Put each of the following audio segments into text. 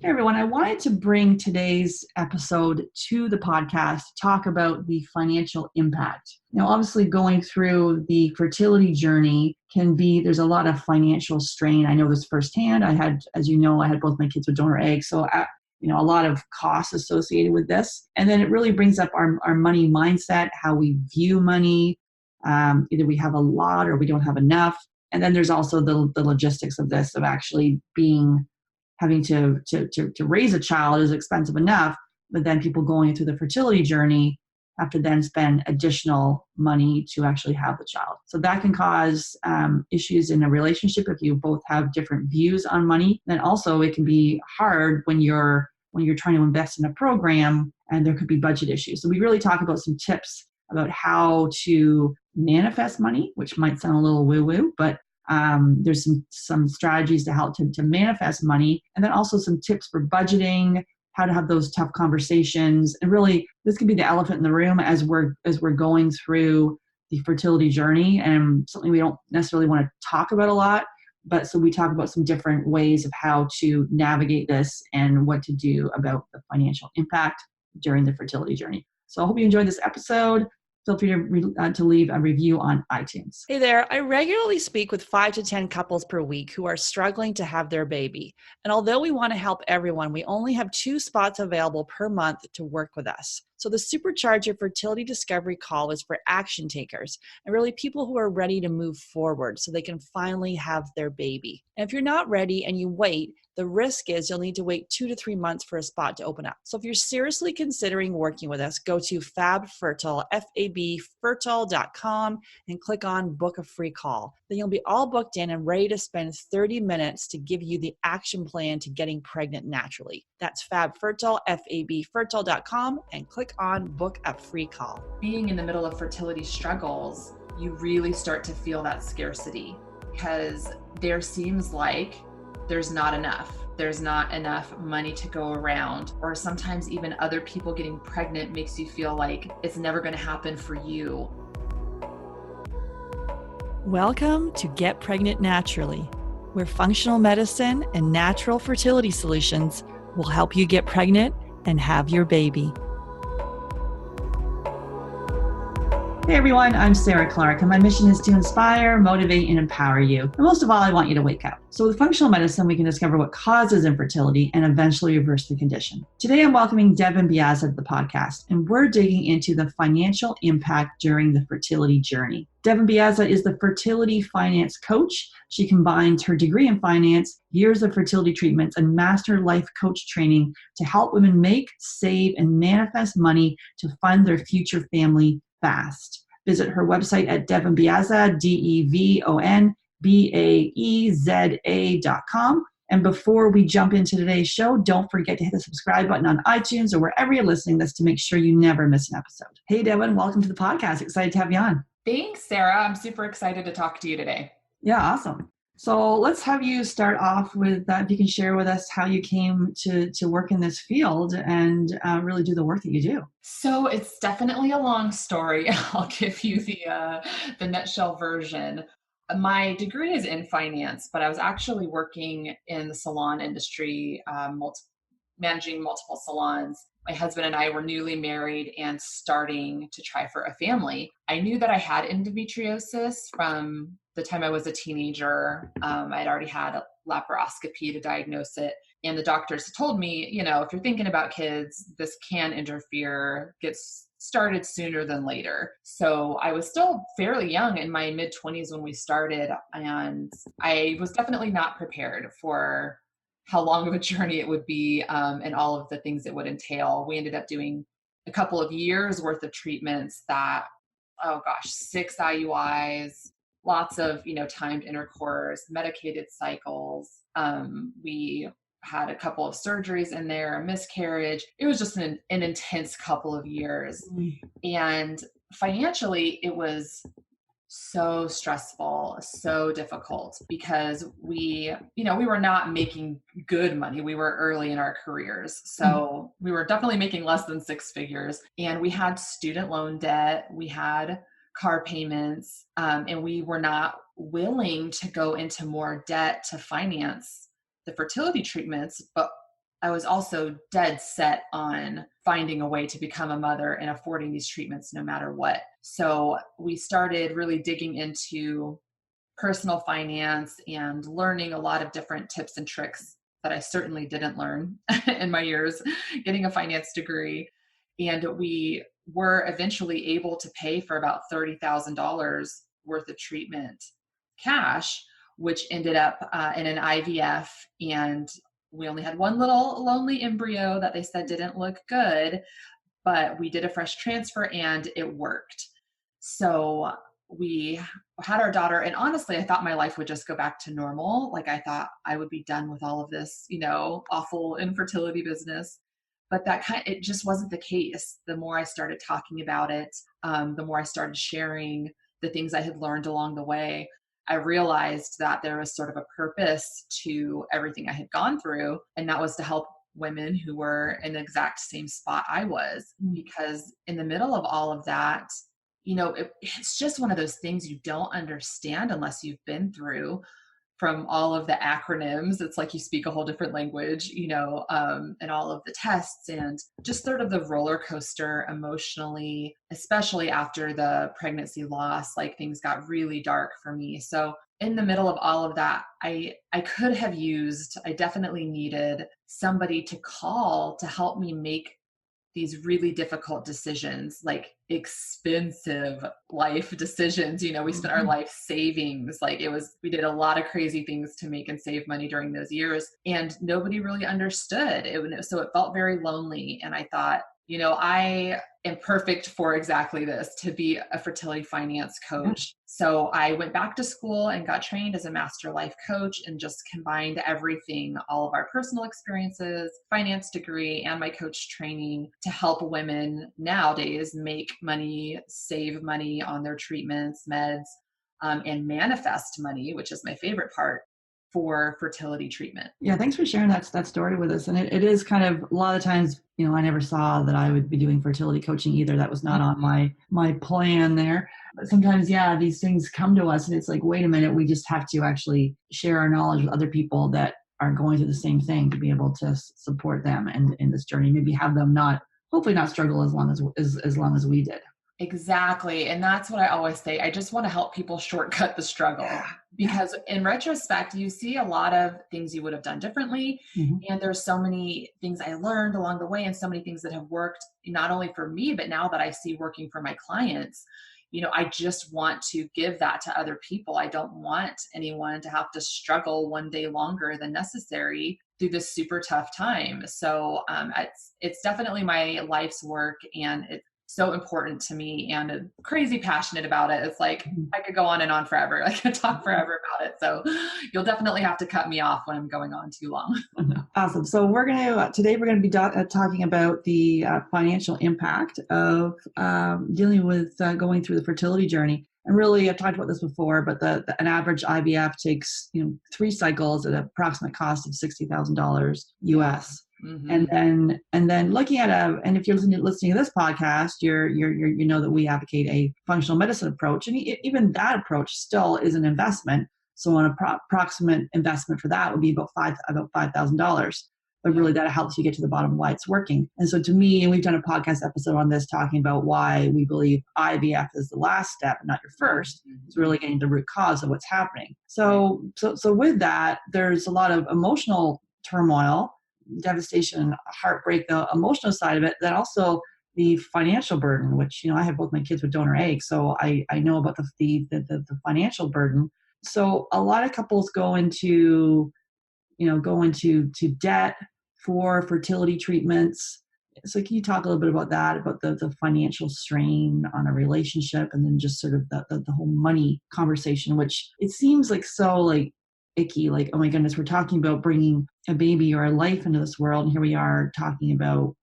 Hey everyone, I wanted to bring today's episode to the podcast to talk about the financial impact. Obviously going through the fertility journey there's a lot of financial strain. I know this firsthand. I had both my kids with donor eggs. So, a lot of costs associated with this. And then it really brings up our money mindset, how we view money. Either we have a lot or we don't have enough. And then there's also the logistics of this, of actually having to raise a child is expensive enough, but then people going through the fertility journey have to then spend additional money to actually have the child. So that can cause issues in a relationship if you both have different views on money. Then also it can be hard when you're trying to invest in a program and there could be budget issues. So we really talk about some tips about how to manifest money, which might sound a little woo-woo, but there's some strategies to help to manifest money, and then also some tips for budgeting, how to have those tough conversations. And really, this could be the elephant in the room as we're going through the fertility journey, and something we don't necessarily want to talk about a lot. But so we talk about some different ways of how to navigate this and what to do about the financial impact during the fertility journey. So I hope you enjoyed this episode. Feel free to leave a review on iTunes. Hey there, I regularly speak with 5 to 10 couples per week who are struggling to have their baby. And although we want to help everyone, we only have 2 spots available per month to work with us. So the Supercharge Your Fertility Discovery call is for action takers and really people who are ready to move forward so they can finally have their baby. And if you're not ready and you wait, the risk is you'll need to wait 2 to 3 months for a spot to open up. So if you're seriously considering working with us, go to FabFertile, FabFertile.com, and click on book a free call. Then you'll be all booked in and ready to spend 30 minutes to give you the action plan to getting pregnant naturally. That's FabFertile, FabFertile.com, and click on book a free call. Being in the middle of fertility struggles, you really start to feel that scarcity because there seems like there's not enough. There's not enough money to go around, or sometimes even other people getting pregnant makes you feel like it's never going to happen for you. Welcome to Get Pregnant Naturally, where functional medicine and natural fertility solutions will help you get pregnant and have your baby. Hey everyone, I'm Sarah Clark, and my mission is to inspire, motivate, and empower you. And most of all, I want you to wake up. So with functional medicine, we can discover what causes infertility and eventually reverse the condition. Today, I'm welcoming Devon Baeza to the podcast, and we're digging into the financial impact during the fertility journey. Devon Baeza is the fertility finance coach. She combines her degree in finance, years of fertility treatments, and master life coach training to help women make, save, and manifest money to fund their future family fast. Visit her website at Devon Baeza, DevonBaeza.com. And before we jump into today's show, don't forget to hit the subscribe button on iTunes or wherever you're listening to this to make sure you never miss an episode. Hey, Devon, welcome to the podcast. Excited to have you on. Thanks, Sarah. I'm super excited to talk to you today. Yeah, awesome. So let's have you start off with that. If you can share with us how you came to work in this field and really do the work that you do. So it's definitely a long story. I'll give you the nutshell version. My degree is in finance, but I was actually working in the salon industry, managing multiple salons. My husband and I were newly married and starting to try for a family. I knew that I had endometriosis from the time I was a teenager. I'd already had a laparoscopy to diagnose it. And the doctors told me, if you're thinking about kids, this can interfere, gets started sooner than later. So I was still fairly young in my mid-20s when we started, and I was definitely not prepared for how long of a journey it would be and all of the things it would entail. We ended up doing a couple of years worth of treatments that, 6 IUIs, lots of, timed intercourse, medicated cycles. We had a couple of surgeries in there, a miscarriage. It was just an intense couple of years. And financially, it was so stressful, so difficult because we were not making good money. We were early in our careers. So we were definitely making less than 6 figures, and we had student loan debt. We had car payments, and we were not willing to go into more debt to finance the fertility treatments, but I was also dead set on finding a way to become a mother and affording these treatments no matter what. So we started really digging into personal finance and learning a lot of different tips and tricks that I certainly didn't learn in my years getting a finance degree. And we were eventually able to pay for about $30,000 worth of treatment cash, which ended up in an IVF. And we only had one little lonely embryo that they said didn't look good, but we did a fresh transfer and it worked. So we had our daughter, and honestly, I thought my life would just go back to normal. Like I thought I would be done with all of this, awful infertility business. But it just wasn't the case. The more I started talking about it, the more I started sharing the things I had learned along the way, I realized that there was sort of a purpose to everything I had gone through, and that was to help women who were in the exact same spot I was. Because in the middle of all of that, it's just one of those things you don't understand unless you've been through. From all of the acronyms, it's like you speak a whole different language, and all of the tests, and just sort of the roller coaster emotionally, especially after the pregnancy loss, like things got really dark for me. So in the middle of all of that, I definitely needed somebody to call to help me make these really difficult decisions, like expensive life decisions. We spent our life savings. We did a lot of crazy things to make and save money during those years, and nobody really understood it. So it felt very lonely. And I thought, I am perfect for exactly this, to be a fertility finance coach. So I went back to school and got trained as a master life coach and just combined everything, all of our personal experiences, finance degree, and my coach training to help women nowadays make money, save money on their treatments, meds, and manifest money, which is my favorite part, for fertility treatment. Yeah, thanks for sharing that story with us. And it is kind of, a lot of times, I never saw that I would be doing fertility coaching either. That was not on my plan there. But sometimes, yeah, these things come to us and it's like, wait a minute, we just have to actually share our knowledge with other people that are going through the same thing to be able to support them in this journey. Maybe have them hopefully not struggle as long as we did. Exactly. And that's what I always say. I just want to help people shortcut the struggle, because in retrospect, you see a lot of things you would have done differently. Mm-hmm. And there's so many things I learned along the way, and so many things that have worked, not only for me, but now that I see working for my clients. I just want to give that to other people. I don't want anyone to have to struggle one day longer than necessary through this super tough time. So it's definitely my life's work, and it's so important to me, and I'm crazy passionate about it. It's like I could go on and on forever. I could talk forever about it. So you'll definitely have to cut me off when I'm going on too long. Awesome. So today we're going to be talking about the financial impact of dealing with going through the fertility journey. And really, I've talked about this before, but an average IVF takes 3 cycles at an approximate cost of $60,000 US. Mm-hmm. And then looking at and if you're listening to this podcast, you know that we advocate a functional medicine approach, and even that approach still is an investment. So an approximate investment for that would be about $5,000. But really, that helps you get to the bottom of why it's working. And so to me, and we've done a podcast episode on this talking about why we believe IVF is the last step and not your first. It's really getting the root cause of what's happening. So with that, there's a lot of emotional turmoil, devastation, heartbreak, the emotional side of it, then also the financial burden, which, I have both my kids with donor eggs, so I know about the financial burden. So a lot of couples go into debt for fertility treatments. So can you talk a little bit about that, about the financial strain on a relationship, and then just sort of the whole money conversation, which it seems like so icky, like, oh my goodness, we're talking about bringing a baby or a life into this world, and here we are talking about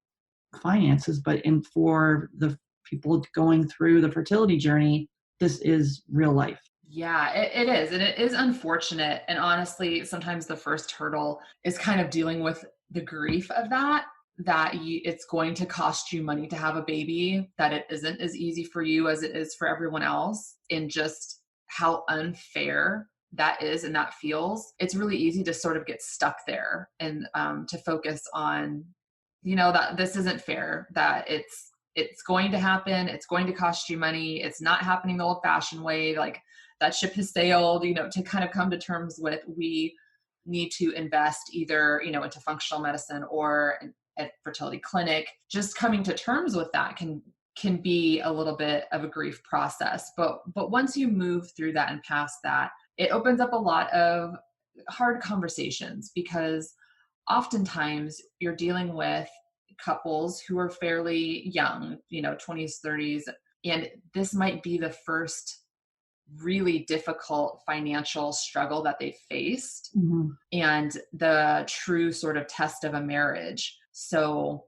finances. But for the people going through the fertility journey, this is real life. Yeah, it is. And it is unfortunate. And honestly, sometimes the first hurdle is kind of dealing with the grief of it's going to cost you money to have a baby, that it isn't as easy for you as it is for everyone else, and just how unfair that is and that feels, it's really easy to sort of get stuck there and to focus on, that this isn't fair, that it's going to happen. It's going to cost you money. It's not happening the old fashioned way. Like that ship has sailed, to kind of come to terms with, we need to invest either, into functional medicine or at fertility clinic. Just coming to terms with that can be a little bit of a grief process. But once you move through that and past that, it opens up a lot of hard conversations, because oftentimes you're dealing with couples who are fairly young, 20s, 30s, and this might be the first really difficult financial struggle that they faced, and the true sort of test of a marriage. So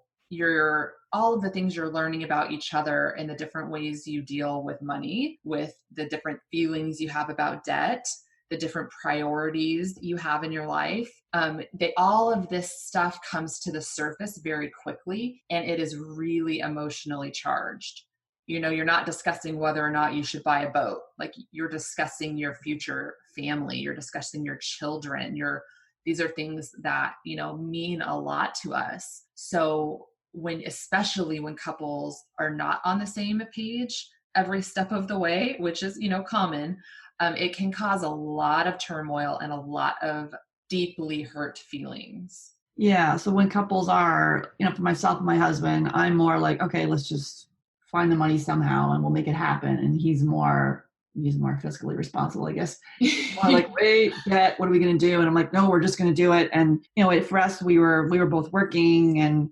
all of the things you're learning about each other and the different ways you deal with money, with the different feelings you have about debt, the different priorities you have in your life. All of this stuff comes to the surface very quickly, and it is really emotionally charged. You're not discussing whether or not you should buy a boat. Like, you're discussing your future family, you're discussing your children, these are things that, mean a lot to us. So especially when couples are not on the same page every step of the way, which is, common, it can cause a lot of turmoil and a lot of deeply hurt feelings. Yeah. So when couples are, for myself and my husband, I'm more like, okay, let's just find the money somehow and we'll make it happen. And he's more fiscally responsible, I guess. More like, wait, debt, what are we going to do? And I'm like, no, we're just going to do it. And, for us, we were both working, and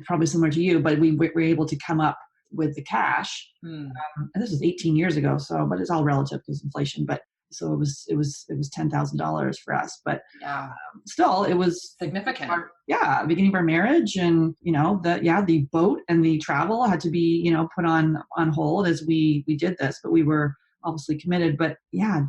probably similar to you, but we were able to come up with the cash. And this was 18 years ago. So, but it's all relative because inflation, but so it was $10,000 for us, but yeah, still it was significant. Beginning of our marriage, and the boat and the travel had to be put on hold as we did this, but we were obviously committed. But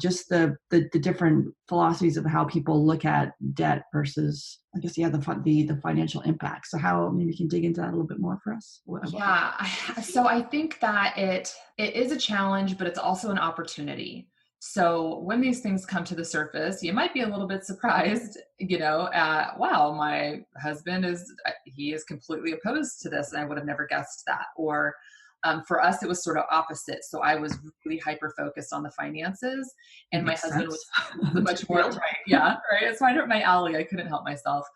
just the different philosophies of how people look at debt versus, I guess, the financial impact. So how, maybe you can dig into that a little bit more for us? So I think that it is a challenge, but it's also an opportunity. So when these things come to the surface, you might be a little bit surprised, wow, my husband is completely opposed to this, and I would have never guessed that. Or for us, it was sort of opposite. So I was really hyper-focused on the finances, and my husband was much more, right? Yeah, right. It's right up my alley. I couldn't help myself.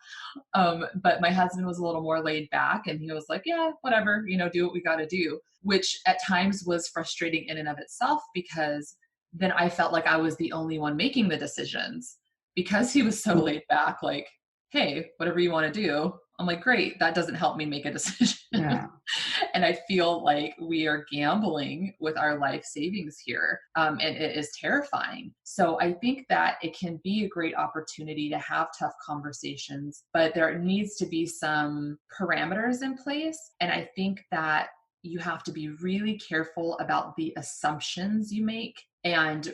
But my husband was a little more laid back, and he was like, yeah, whatever, do what we got to do, which at times was frustrating in and of itself, because then I felt like I was the only one making the decisions, because he was so laid back, like, hey, whatever you want to do. I'm like, great, that doesn't help me make a decision. Yeah. And I feel like we are gambling with our life savings here. And it is terrifying. So I think that it can be a great opportunity to have tough conversations, but there needs to be some parameters in place. And I think that you have to be really careful about the assumptions you make, and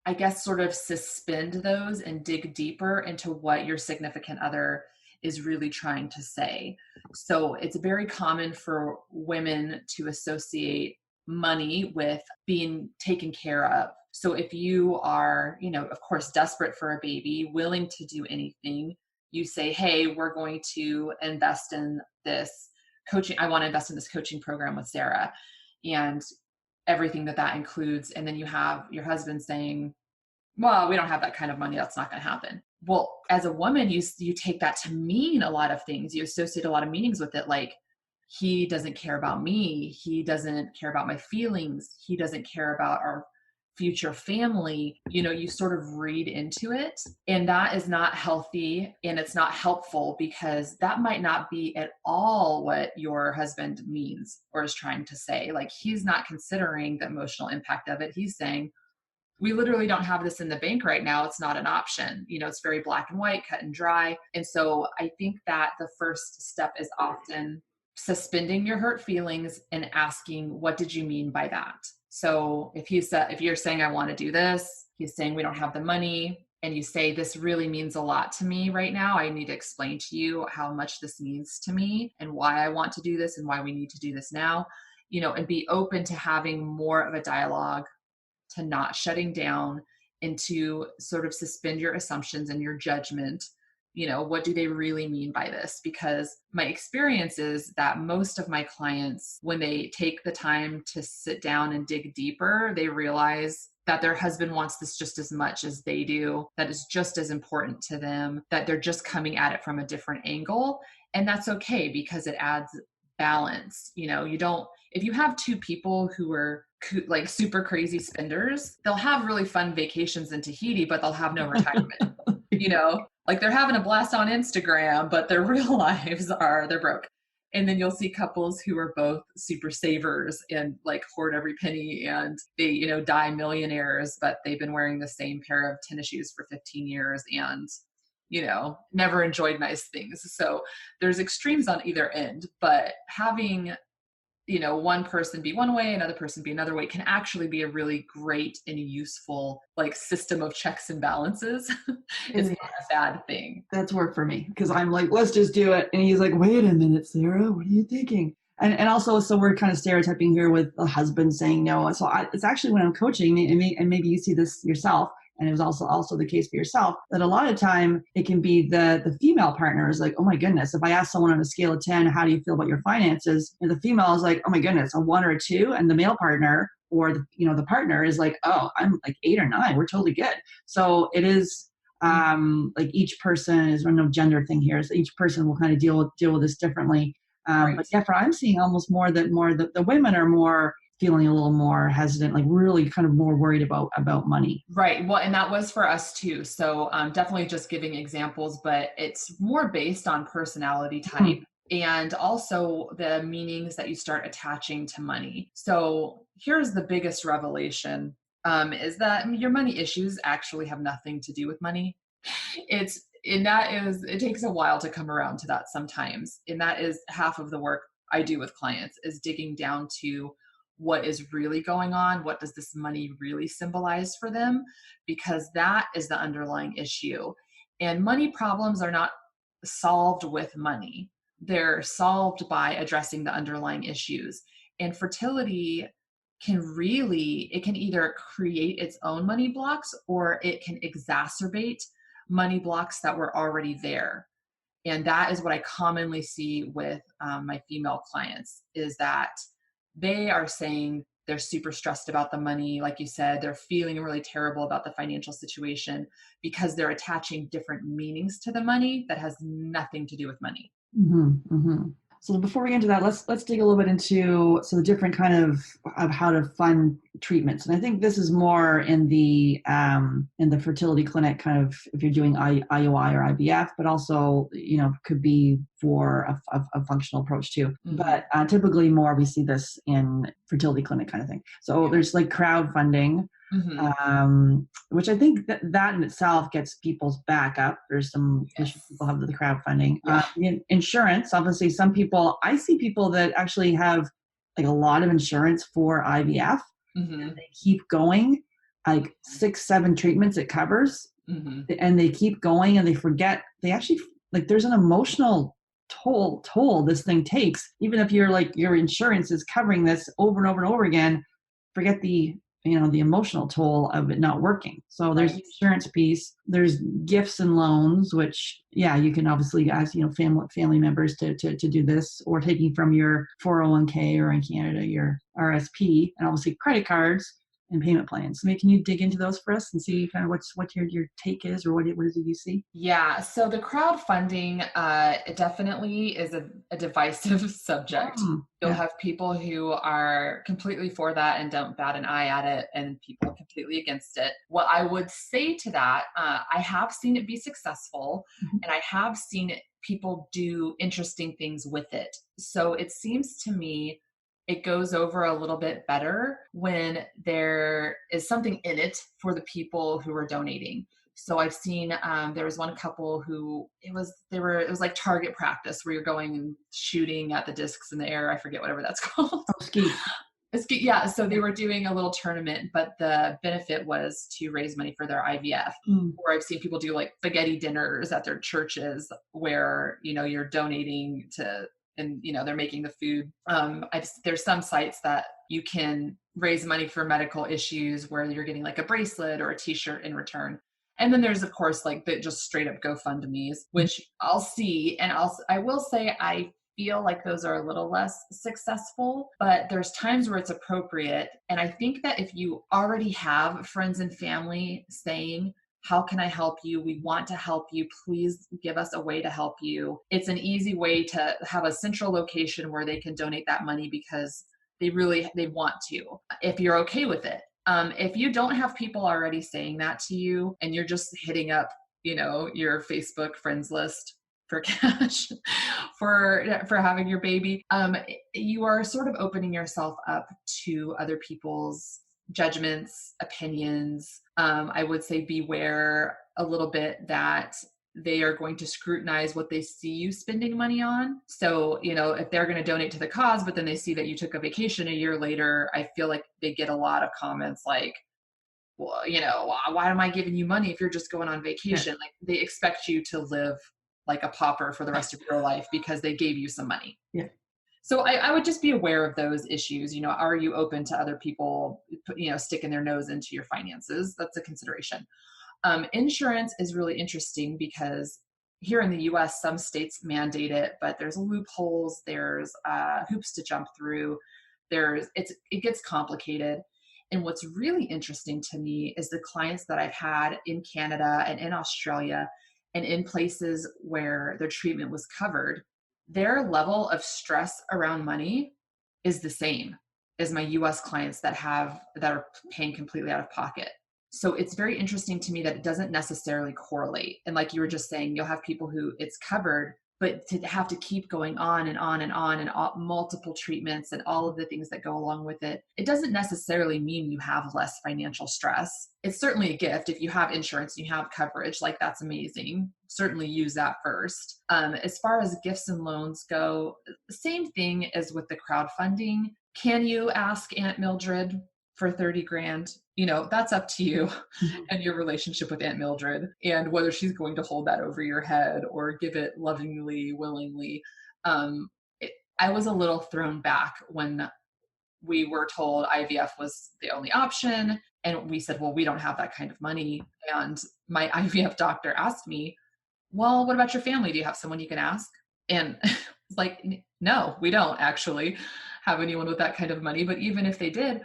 I guess sort of suspend those and dig deeper into what your significant other is really trying to say. So it's very common for women to associate money with being taken care of. So if you are, of course, desperate for a baby, willing to do anything, you say, hey, we're going to invest in this coaching. I want to invest in this coaching program with Sarah, and everything that includes. And then you have your husband saying, well, we don't have that kind of money. That's not going to happen. Well, as a woman, you take that to mean a lot of things. You associate a lot of meanings with it. Like, he doesn't care about me. He doesn't care about my feelings. He doesn't care about our future family. You sort of read into it, and that is not healthy, and it's not helpful, because that might not be at all what your husband means or is trying to say. Like, he's not considering the emotional impact of it. He's saying, we literally don't have this in the bank right now. It's not an option. It's very black and white, cut and dry. And so I think that the first step is often suspending your hurt feelings and asking, what did you mean by that? So if you're saying, I want to do this, he's saying, we don't have the money, and you say, this really means a lot to me right now. I need to explain to you how much this means to me and why I want to do this and why we need to do this now, and be open to having more of a dialogue, to not shutting down, and to sort of suspend your assumptions and your judgment. What do they really mean by this? Because my experience is that most of my clients, when they take the time to sit down and dig deeper, they realize that their husband wants this just as much as they do, that is just as important to them, that they're just coming at it from a different angle. And that's okay, because it adds balance. If you have two people who are like super crazy spenders, they'll have really fun vacations in Tahiti, but they'll have no retirement. Like they're having a blast on Instagram, but their real lives they're broke. And then you'll see couples who are both super savers and like hoard every penny, and they, die millionaires, but they've been wearing the same pair of tennis shoes for 15 years and, never enjoyed nice things. So there's extremes on either end, but having one person be one way, another person be another way can actually be a really great and useful like system of checks and balances. It's not a bad thing. That's work for me, because I'm like, let's just do it. And he's like, wait a minute, Sarah, what are you thinking? And also, so we're kind of stereotyping here with a husband saying no. So it's actually when I'm coaching, and maybe you see this yourself, and it was also the case for yourself, that a lot of time it can be the female partner is like, oh my goodness, if I ask someone on a scale of 10, how do you feel about your finances? And the female is like, oh my goodness, a 1 or a 2. And the male partner or the partner is like, oh, I'm like 8 or 9. We're totally good. So it is like each person is no gender thing here. So each person will kind of deal with this differently. Right. But yeah, I'm seeing almost more that the women are more feeling a little more hesitant, like really kind of more worried about money. Right. Well, and that was for us too. So definitely just giving examples, but it's more based on personality type and also the meanings that you start attaching to money. So here's the biggest revelation, is that your money issues actually have nothing to do with money. It takes a while to come around to that sometimes. And that is half of the work I do with clients, is digging down to what is really going on. What does this money really symbolize for them? Because that is the underlying issue. And money problems are not solved with money. They're solved by addressing the underlying issues. And fertility it can either create its own money blocks, or it can exacerbate money blocks that were already there. And that is what I commonly see with my female clients, is that they are saying they're super stressed about the money. Like you said, they're feeling really terrible about the financial situation because they're attaching different meanings to the money that has nothing to do with money. Mm-hmm, mm-hmm. So before we get into that, let's dig a little bit into the different kind of how to fund treatments. And I think this is more in the fertility clinic, kind of if you're doing IUI or IVF, but also could be for a functional approach too. Mm-hmm. But typically more we see this in fertility clinic kind of thing. So there's like crowdfunding. Mm-hmm. Which I think that in itself gets people's back up. There's some issues people have with the crowdfunding. Insurance, obviously, I see people that actually have like a lot of insurance for IVF. Mm-hmm. And they keep going, like 6-7 treatments it covers, mm-hmm. and they keep going, and they forget. They actually, like, there's an emotional toll this thing takes. Even if your insurance is covering this over and over and over again, forget the emotional toll of it not working. So there's the insurance piece. There's gifts and loans, which, you can obviously ask, family members to do this, or taking from your 401k, or in Canada, your RSP, and obviously credit cards and payment plans. Can you dig into those for us and see kind of what your take is, or what is it you see? Yeah. So the crowdfunding, it definitely is a divisive subject. You'll have people who are completely for that and don't bat an eye at it, and people completely against it. What I would say to that, I have seen it be successful, mm-hmm. and I have seen people do interesting things with it. So it seems to me it goes over a little bit better when there is something in it for the people who are donating. So I've seen, there was one couple who it was like target practice, where you're going and shooting at the discs in the air. I forget whatever that's called. Oh, ski. Yeah. So they were doing a little tournament, but the benefit was to raise money for their IVF. Or I've seen people do like spaghetti dinners at their churches, where, you're donating to, and they're making the food. There's some sites that You can raise money for medical issues where you're getting like a bracelet or a t-shirt in return. And then there's, of course, like the just straight up GoFundMe's, which I'll see. And I will say, I feel like those are a little less successful, but there's times where it's appropriate. And I think that if you already have friends and family saying, how can I help you? We want to help you. Please give us a way to help you. It's an easy way to have a central location where they can donate that money because they want to, if you're okay with it. If you don't have people already saying that to you and you're just hitting up, your Facebook friends list for cash for having your baby, you are sort of opening yourself up to other people's judgments, opinions. I would say beware a little bit that they are going to scrutinize what they see you spending money on. So, if they're going to donate to the cause, but then they see that you took a vacation a year later, I feel like they get a lot of comments like, well, why am I giving you money if you're just going on vacation? Yeah. Like they expect you to live like a pauper for the rest of your life because they gave you some money. Yeah. So I would just be aware of those issues. Are you open to other people, sticking their nose into your finances? That's a consideration. Insurance is really interesting because here in the US, some states mandate it, but there's loopholes, there's hoops to jump through. It gets complicated. And what's really interesting to me is the clients that I've had in Canada and in Australia and in places where their treatment was covered, their level of stress around money is the same as my US clients that are paying completely out of pocket. So it's very interesting to me that it doesn't necessarily correlate. And like you were just saying, you'll have people who it's covered, but to have to keep going on and on and on and multiple treatments and all of the things that go along with it, it doesn't necessarily mean you have less financial stress. It's certainly a gift. If you have insurance and you have coverage, like that's amazing. Certainly use that first. As far as gifts and loans go, same thing as with the crowdfunding. Can you ask Aunt Mildred for 30 grand? That's up to you and your relationship with Aunt Mildred and whether she's going to hold that over your head or give it lovingly, willingly. I was a little thrown back when we were told IVF was the only option. And we said, well, we don't have that kind of money. And my IVF doctor asked me, well, what about your family? Do you have someone you can ask? And it's like, no, we don't actually have anyone with that kind of money. But even if they did,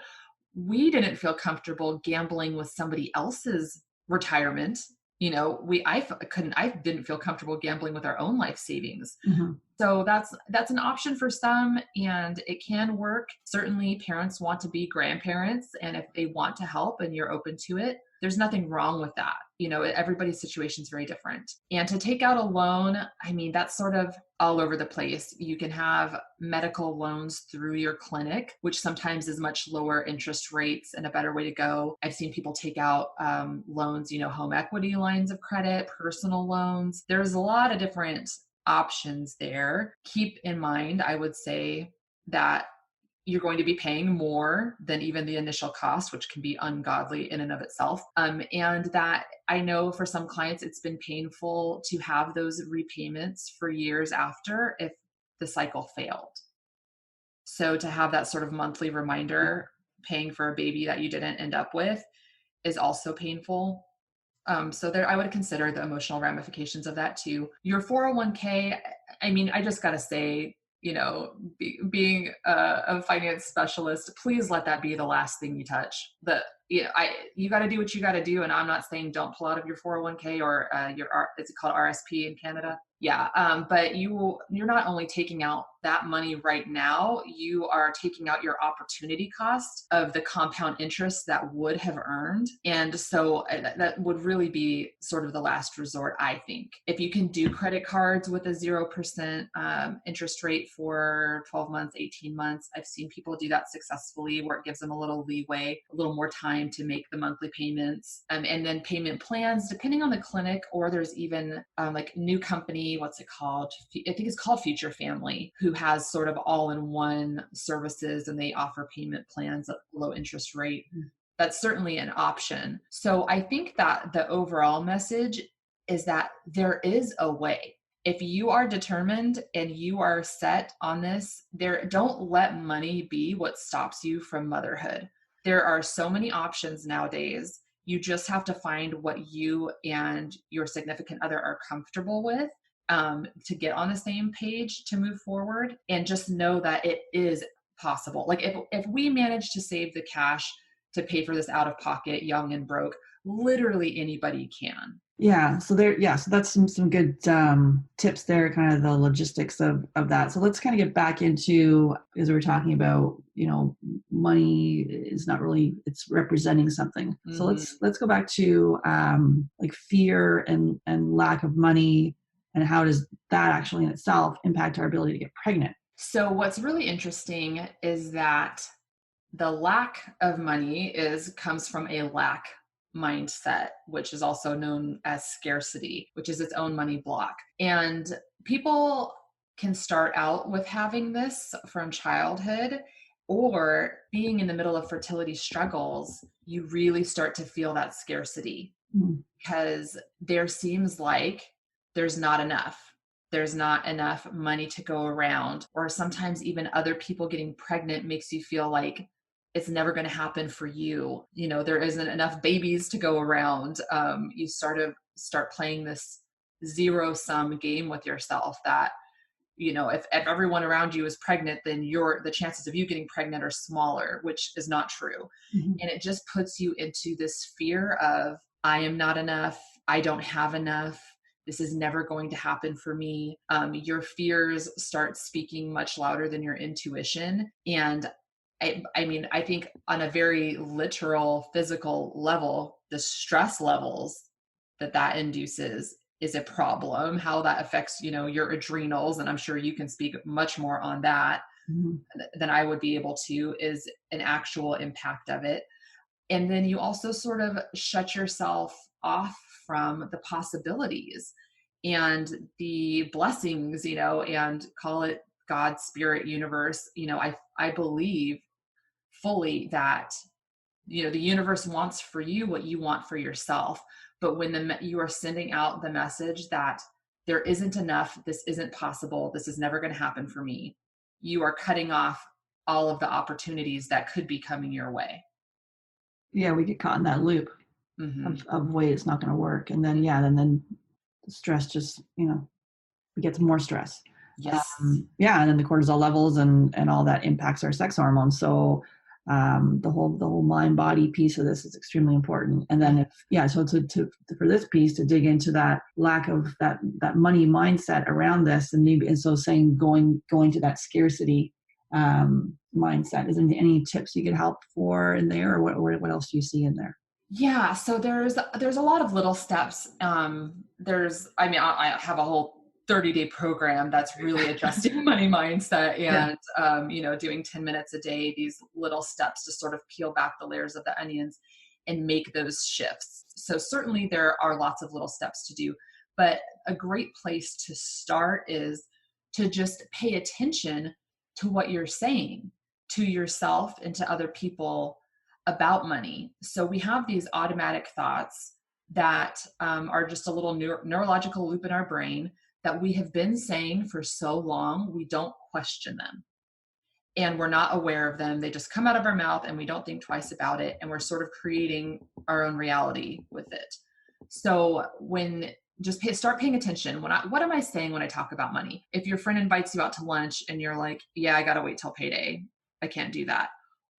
we didn't feel comfortable gambling with somebody else's retirement. I didn't feel comfortable gambling with our own life savings. Mm-hmm. So that's an option for some, and it can work. Certainly parents want to be grandparents, and if they want to help and you're open to it, there's nothing wrong with that. Everybody's situation is very different. And to take out a loan, that's sort of all over the place. You can have medical loans through your clinic, which sometimes is much lower interest rates and a better way to go. I've seen people take out loans, home equity lines of credit, personal loans. There's a lot of different options there. Keep in mind, I would say that you're going to be paying more than even the initial cost, which can be ungodly in and of itself. And that I know for some clients, it's been painful to have those repayments for years after if the cycle failed. So to have that sort of monthly reminder paying for a baby that you didn't end up with is also painful. So there, I would consider the emotional ramifications of that too. Your 401k, I just got to say, being a finance specialist, please let that be the last thing you touch. You got to do what you got to do. And I'm not saying don't pull out of your 401k or is it called RSP in Canada? Yeah. But you're not only taking out that money right now, you are taking out your opportunity cost of the compound interest that would have earned. And so that would really be sort of the last resort, I think. If you can do credit cards with a 0% interest rate for 12 months, 18 months, I've seen people do that successfully where it gives them a little leeway, a little more time to make the monthly payments. And then payment plans, depending on the clinic, or there's even like new company, what's it called? I think it's called Future Family, who has sort of all-in-one services, and they offer payment plans at low interest rate. That's certainly an option. So I think that the overall message is that there is a way. if you are determined and you are set on this, don't let money be what stops you from motherhood. There are so many options nowadays. You just have to find what you and your significant other are comfortable with, to get on the same page to move forward, and just know that it is possible. Like if we manage to save the cash to pay for this out of pocket, young and broke, literally anybody can. Yeah. So that's some good tips there, kind of the logistics of that. So let's kind of get back into, as we were talking about, money is not really, it's representing something. Mm-hmm. So let's go back to like fear and lack of money, and how does that actually in itself impact our ability to get pregnant? So what's really interesting is that the lack of money comes from a lack mindset, which is also known as scarcity, which is its own money block. And people can start out with having this from childhood, or being in the middle of fertility struggles, you really start to feel that scarcity, because there seems like there's not enough. There's not enough money to go around, or sometimes even other people getting pregnant makes you feel like it's never going to happen for you. There isn't enough babies to go around. You start playing this zero-sum game with yourself that, if everyone around you is pregnant, then the chances of you getting pregnant are smaller, which is not true. Mm-hmm. And it just puts you into this fear of, I am not enough. I don't have enough. This is never going to happen for me. Your fears start speaking much louder than your intuition. And I think on a very literal physical level, the stress levels that induces is a problem. How that affects, your adrenals, and I'm sure you can speak much more on that than I would be able to, is an actual impact of it. And then you also sort of shut yourself off from the possibilities and the blessings, and call it God, spirit, universe. I believe fully that, the universe wants for you what you want for yourself. But when you are sending out the message that there isn't enough, this isn't possible, this is never going to happen for me, you are cutting off all of the opportunities that could be coming your way. Yeah, we get caught in that loop of way it's not going to work. And then, then the stress just, gets more stress. Yes. And then the cortisol levels and all that impacts our sex hormones. So the whole mind body piece of this is extremely important. And then for this piece to dig into that lack of that money mindset around this, and so saying going to that scarcity mindset, is there any tips you could help for in there, or what else do you see in there? Yeah, so there's a lot of little steps. I have a whole 30-day program that's really adjusting money mindset and, doing 10 minutes a day, these little steps to sort of peel back the layers of the onions and make those shifts. So certainly there are lots of little steps to do, but a great place to start is to just pay attention to what you're saying to yourself and to other people about money. So we have these automatic thoughts that are just a little neurological loop in our brain that we have been saying for so long, we don't question them. And we're not aware of them. They just come out of our mouth and we don't think twice about it. And we're sort of creating our own reality with it. So start paying attention. What am I saying when I talk about money? If your friend invites you out to lunch and you're like, yeah, I got to wait till payday, I can't do that.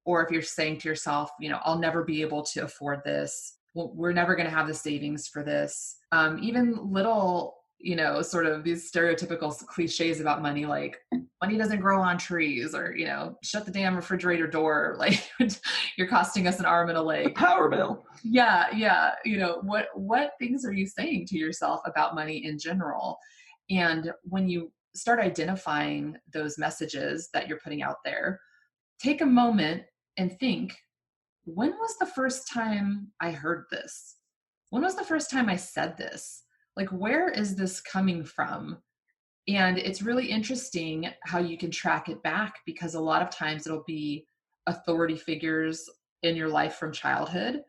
Or if you're saying to yourself, I'll never be able to afford this. Well, we're never going to have the savings for this. Even little, sort of these stereotypical cliches about money, like money doesn't grow on trees, or, shut the damn refrigerator door. Like you're costing us an arm and a leg. The power bill. Yeah. What things are you saying to yourself about money in general? And when you start identifying those messages that you're putting out there, take a moment and think, when was the first time I heard this? When was the first time I said this? Like, where is this coming from? And it's really interesting how you can track it back, because a lot of times it'll be authority figures in your life from childhood.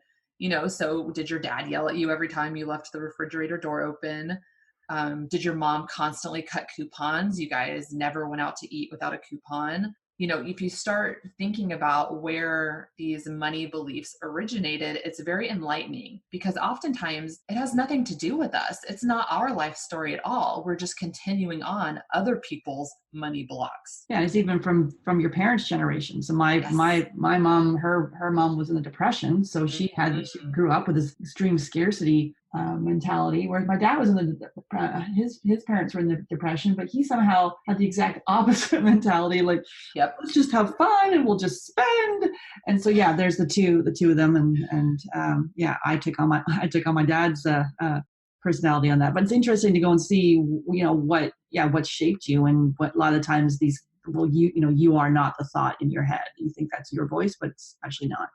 So did your dad yell at you every time you left the refrigerator door open? Did your mom constantly cut coupons? You guys never went out to eat without a coupon. If you start thinking about where these money beliefs originated, it's very enlightening because oftentimes it has nothing to do with us. It's not our life story at all. We're just continuing on other people's money blocks. Yeah, it's even from your parents' generation. So my Yes. my mom, her mom was in the Depression, so she grew up with this extreme scarcity mentality. Whereas my dad was in his parents were in the Depression, but he somehow had the exact opposite mentality. Like, Yep. Let's just have fun and we'll just spend. And so yeah, there's the two of them, and yeah, I took on my dad's personality on that. But it's interesting to go and see what shaped you, and what a lot of times you are not the thought in your head. You think that's your voice, but it's actually not.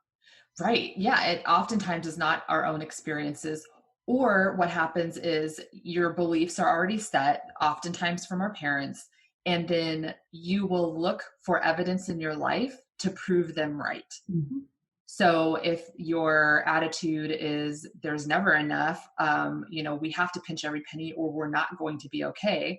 Right. Yeah. It oftentimes is not our own experiences. Or what happens is your beliefs are already set, oftentimes from our parents, and then you will look for evidence in your life to prove them right. Mm-hmm. So if your attitude is there's never enough, we have to pinch every penny or we're not going to be okay,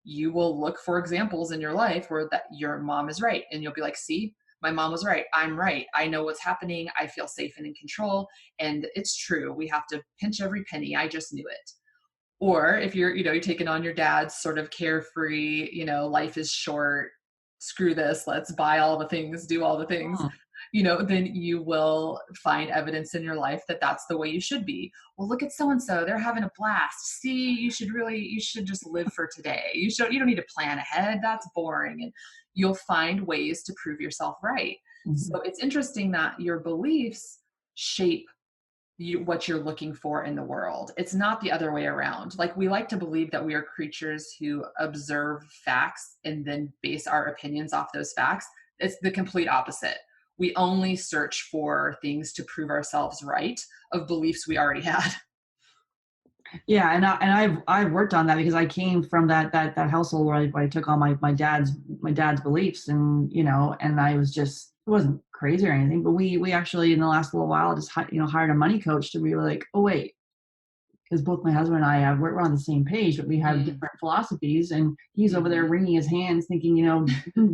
you will look for examples in your life where that your mom is right. And you'll be like, see, my mom was right. I'm right. I know what's happening. I feel safe and in control. And it's true. We have to pinch every penny. I just knew it. Or if you're taking on your dad's sort of carefree, life is short, screw this, let's buy all the things, do all the things, then you will find evidence in your life that that's the way you should be. Well, look at so-and-so, they're having a blast. See, you should just live for today. You don't need to plan ahead. That's boring. And you'll find ways to prove yourself right. Mm-hmm. So it's interesting that your beliefs shape what you're looking for in the world. It's not the other way around. Like, we like to believe that we are creatures who observe facts and then base our opinions off those facts. It's the complete opposite. We only search for things to prove ourselves right of beliefs we already had. Yeah, and I've worked on that because I came from that household where I took on my dad's beliefs, and and I was just, it wasn't crazy or anything, but we actually in the last little while just hired a money coach to be like, oh wait, because both my husband and I we're on the same page, but we have different philosophies, and he's over there wringing his hands thinking,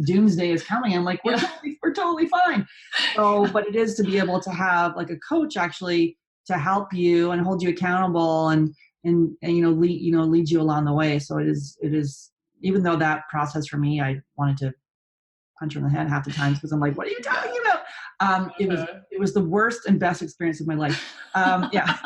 doomsday is coming. I'm like, we're totally fine. So, but it is to be able to have like a coach actually to help you and hold you accountable and lead you along the way. So it is, even though that process for me, I wanted to punch her in the head half the times because I'm like, what are you talking about? It was the worst and best experience of my life. Yeah.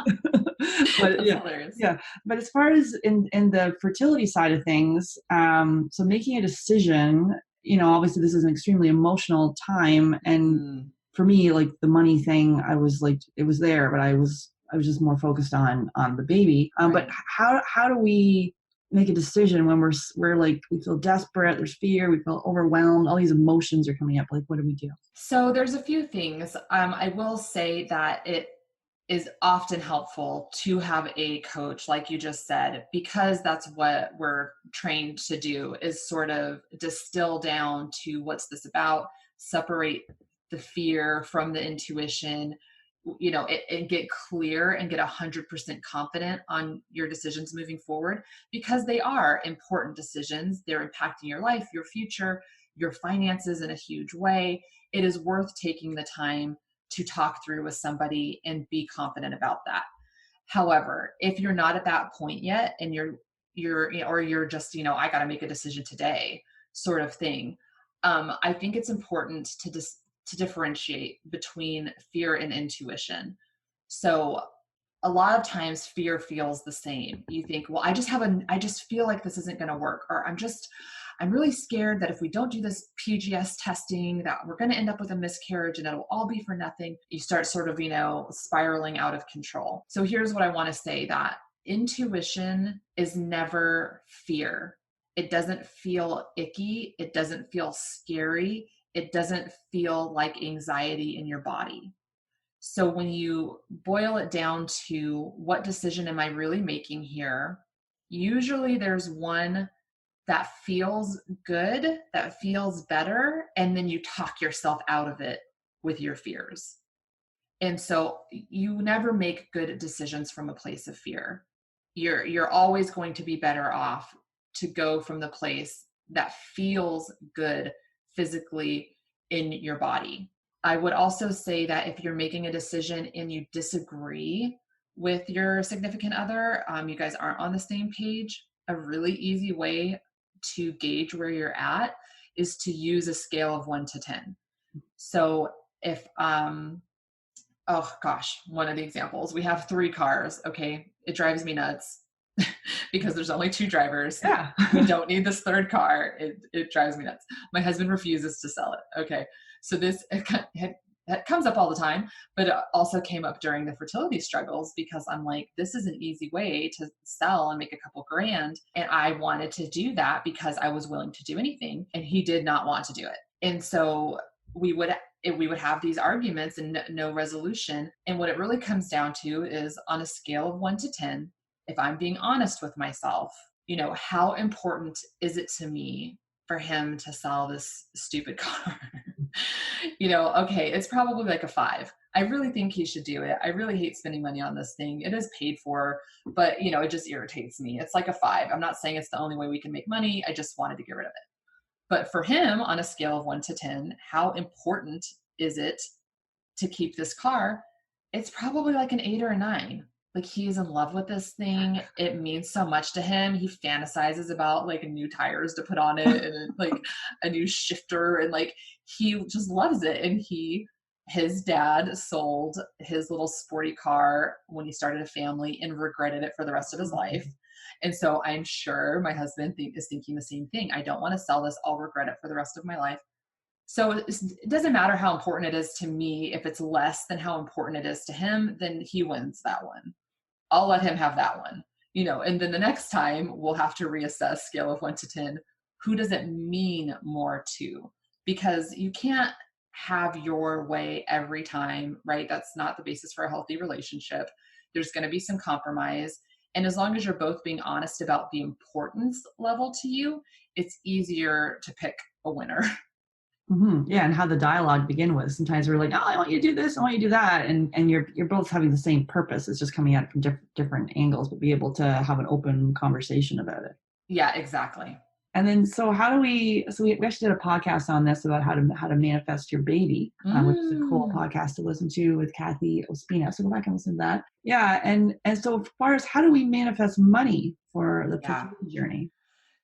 But that's hilarious. Yeah. But as far as in the fertility side of things, so making a decision, obviously this is an extremely emotional time. And for me, like the money thing, I was like, it was there, but I was just more focused on the baby. Right. But how do we make a decision when we're like, we feel desperate, there's fear, we feel overwhelmed, all these emotions are coming up? Like, what do we do? So there's a few things. I will say that it is often helpful to have a coach, like you just said, because that's what we're trained to do, is sort of distill down to what's this about, separate the fear from the intuition, and get clear and get 100% confident on your decisions moving forward, because they are important decisions. They're impacting your life, your future, your finances in a huge way. It is worth taking the time to talk through with somebody and be confident about that. However, if you're not at that point yet and you're just, I got to make a decision today sort of thing, I think it's important to differentiate between fear and intuition. So a lot of times fear feels the same. You think, well, I just feel like this isn't going to work, or I'm really scared that if we don't do this PGS testing, that we're going to end up with a miscarriage and it'll all be for nothing. You start sort of, spiraling out of control. So here's what I want to say, that intuition is never fear. It doesn't feel icky. It doesn't feel scary. It doesn't feel like anxiety in your body. So when you boil it down to what decision am I really making here, usually there's one that feels good, that feels better, and then you talk yourself out of it with your fears. And so you never make good decisions from a place of fear. you're always going to be better off to go from the place that feels good physically in your body. I would also say that if you're making a decision and you disagree with your significant other, you guys aren't on the same page, a really easy way to gauge where you're at is to use a scale of 1 to 10. So if, oh gosh, one of the examples, we have 3 cars. Okay. It drives me nuts because there's only 2 drivers. Yeah. We don't need this 3rd car. It drives me nuts. My husband refuses to sell it. Okay. So that comes up all the time, but it also came up during the fertility struggles because I'm like, this is an easy way to sell and make a couple grand. And I wanted to do that because I was willing to do anything, and he did not want to do it. And so we would have these arguments and no resolution. And what it really comes down to is on a scale of 1 to 10, if I'm being honest with myself, how important is it to me for him to sell this stupid car? Okay, it's probably like a 5. I really think he should do it. I really hate spending money on this thing. It is paid for, but it just irritates me. It's like a 5. I'm not saying it's the only way we can make money. I just wanted to get rid of it. But for him, on a scale of 1 to 10, how important is it to keep this car? It's probably like an 8 or a 9. Like, he is in love with this thing. It means so much to him. He fantasizes about like new tires to put on it and like a new shifter, and like he just loves it. And his dad sold his little sporty car when he started a family and regretted it for the rest of his life. And so I'm sure my husband is thinking the same thing. I don't want to sell this. I'll regret it for the rest of my life. So it doesn't matter how important it is to me. If it's less than how important it is to him, then he wins that one. I'll let him have that one, and then the next time we'll have to reassess scale of 1 to 10. Who does it mean more to? Because you can't have your way every time, right? That's not the basis for a healthy relationship. There's going to be some compromise. And as long as you're both being honest about the importance level to you, it's easier to pick a winner. Mm-hmm. Yeah, and how the dialogue begin with. Sometimes we're like, oh, I want you to do this, I want you to do that, and you're both having the same purpose. It's just coming at it from different angles, but be able to have an open conversation about it. Yeah, exactly. And then, so how do we? So we actually did a podcast on this about how to manifest your baby, which is a cool podcast to listen to with Kathy Ospina. So go back and listen to that. Yeah, and so as far as how do we manifest money for the fertility journey?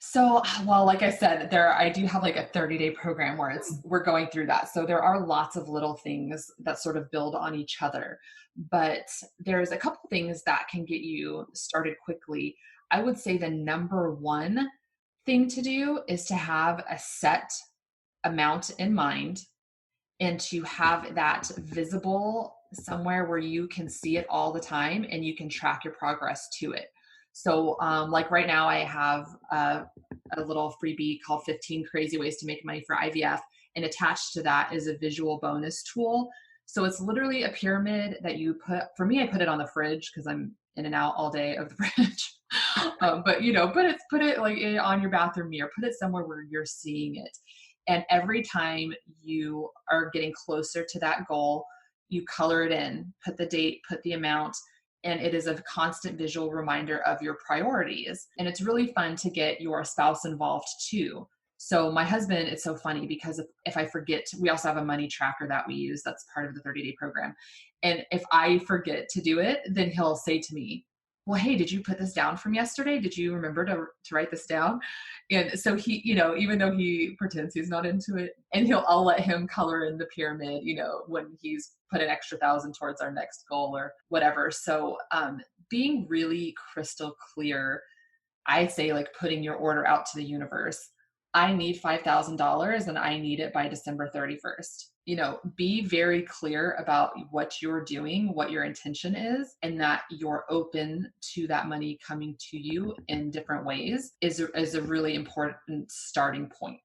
So, well, like I said, I do have like a 30-day program where we're going through that. So there are lots of little things that sort of build on each other, but there's a couple things that can get you started quickly. I would say the number one thing to do is to have a set amount in mind and to have that visible somewhere where you can see it all the time and you can track your progress to it. So like right now I have a little freebie called 15 Crazy Ways to Make Money for IVF. And attached to that is a visual bonus tool. So it's literally a pyramid that you put, for me, I put it on the fridge because I'm in and out all day of the fridge. But put it like on your bathroom mirror, put it somewhere where you're seeing it. And every time you are getting closer to that goal, you color it in, put the date, put the amount, and it is a constant visual reminder of your priorities. And it's really fun to get your spouse involved too. So my husband, it's so funny because if I forget, we also have a money tracker that we use that's part of the 30-day program. And if I forget to do it, then he'll say to me, well, hey, did you put this down from yesterday? Did you remember to write this down? And so he, even though he pretends he's not into it, and I'll let him color in the pyramid, when he's put an extra 1,000 towards our next goal or whatever. So being really crystal clear, I say like putting your order out to the universe. I need $5,000 and I need it by December 31st. Be very clear about what you're doing, what your intention is, and that you're open to that money coming to you in different ways is a really important starting point.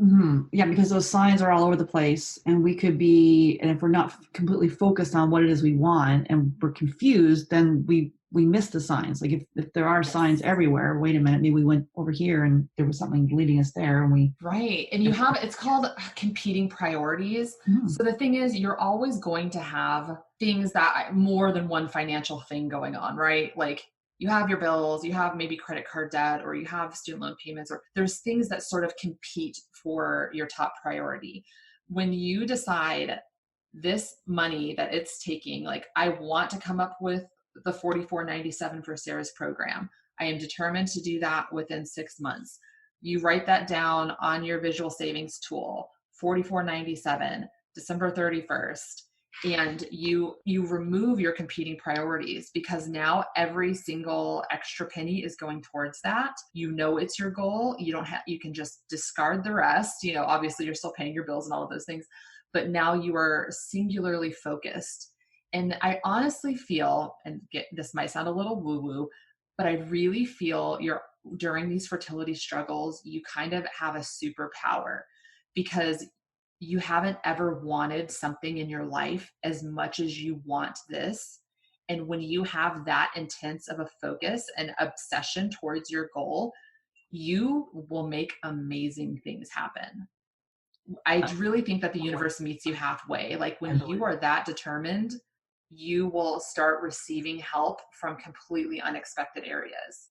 Mm-hmm. Yeah, because those signs are all over the place, and we could be, and if we're not completely focused on what it is we want and we're confused, then we miss the signs. Like if there are signs everywhere, wait a minute, maybe we went over here and there was something leading us there, and right. And it's called competing priorities. Mm-hmm. So the thing is, you're always going to have things that more than one financial thing going on, right? Like you have your bills, you have maybe credit card debt, or you have student loan payments, or there's things that sort of compete for your top priority. When you decide this money that it's taking, like I want to come up with the 4497 for Sarah's program. I am determined to do that within 6 months. You write that down on your visual savings tool, 4497, December 31st, and you remove your competing priorities, because now every single extra penny is going towards that. You know it's your goal. You don't have, you can just discard the rest. You know, obviously you're still paying your bills and all of those things, but now you are singularly focused. And I honestly feel, and this might sound a little woo-woo, but I really feel during these fertility struggles, you kind of have a superpower, because you haven't ever wanted something in your life as much as you want this. And when you have that intense of a focus and obsession towards your goal, you will make amazing things happen. I really think that the universe meets you halfway. Like when you are that determined, you will start receiving help from completely unexpected areas.